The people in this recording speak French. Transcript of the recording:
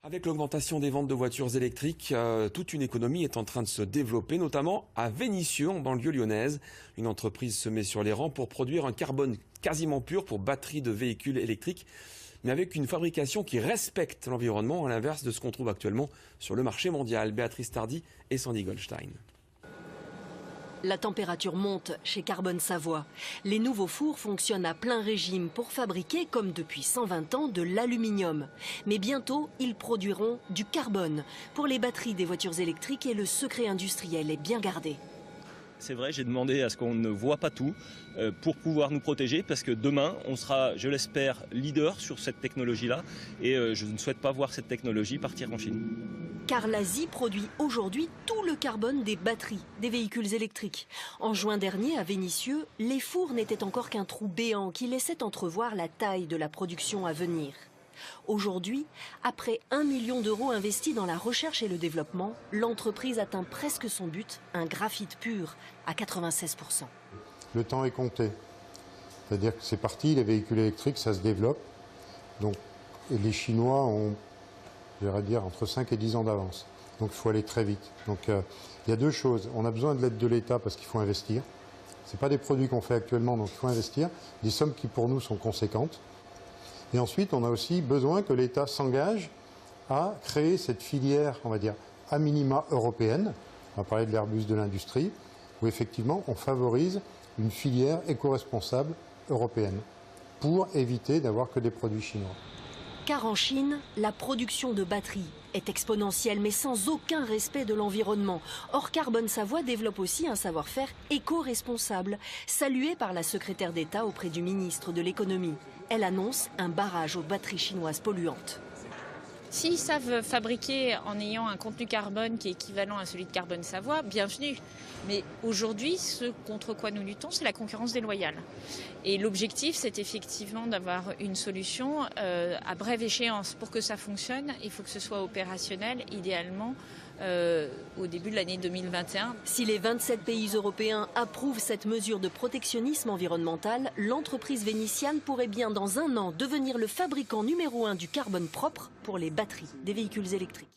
Avec l'augmentation des ventes de voitures électriques, toute une économie est en train de se développer, notamment à Vénissieux, en banlieue lyonnaise. Une entreprise se met sur les rangs pour produire un carbone quasiment pur pour batteries de véhicules électriques, mais avec une fabrication qui respecte l'environnement, à l'inverse de ce qu'on trouve actuellement sur le marché mondial. Béatrice Tardy et Sandy Goldstein. La température monte chez Carbone Savoie. Les nouveaux fours fonctionnent à plein régime pour fabriquer, comme depuis 120 ans, de l'aluminium. Mais bientôt, ils produiront du carbone. Pour les batteries des voitures électriques, et le secret industriel est bien gardé. C'est vrai, j'ai demandé à ce qu'on ne voit pas tout pour pouvoir nous protéger, parce que demain, on sera, je l'espère, leader sur cette technologie-là. Et je ne souhaite pas voir cette technologie partir en Chine. Car l'Asie produit aujourd'hui tout le carbone des batteries des véhicules électriques. En juin dernier, à Vénissieux, les fours n'étaient encore qu'un trou béant qui laissait entrevoir la taille de la production à venir. Aujourd'hui, après 1 million d'euros investis dans la recherche et le développement, l'entreprise atteint presque son but, un graphite pur à 96%. Le temps est compté. C'est-à-dire que c'est parti, les véhicules électriques, ça se développe. Donc, et les Chinois ont, j'aimerais dire, entre 5 et 10 ans d'avance. Donc il faut aller très vite. Donc il y a deux choses. On a besoin de l'aide de l'État parce qu'il faut investir. Ce pas des produits qu'on fait actuellement, donc il faut investir. Des sommes qui pour nous sont conséquentes. Et ensuite, on a aussi besoin que l'État s'engage à créer cette filière, on va dire, à minima européenne. On va parler de l'Airbus de l'industrie, où effectivement on favorise une filière éco-responsable européenne pour éviter d'avoir que des produits chinois. Car en Chine, la production de batteries est exponentielle, mais sans aucun respect de l'environnement. Or, Carbone Savoie développe aussi un savoir-faire éco-responsable, salué par la secrétaire d'État auprès du ministre de l'économie. Elle annonce un barrage aux batteries chinoises polluantes. S'ils savent fabriquer en ayant un contenu carbone qui est équivalent à celui de Carbone Savoie, bienvenue. Mais aujourd'hui, ce contre quoi nous luttons, c'est la concurrence déloyale. Et l'objectif, c'est effectivement d'avoir une solution à brève échéance. Pour que ça fonctionne, il faut que ce soit opérationnel, idéalement, au début de l'année 2021. Si les 27 pays européens approuvent cette mesure de protectionnisme environnemental, l'entreprise vénitienne pourrait bien dans 1 an devenir le fabricant numéro 1 du carbone propre pour les batteries des véhicules électriques.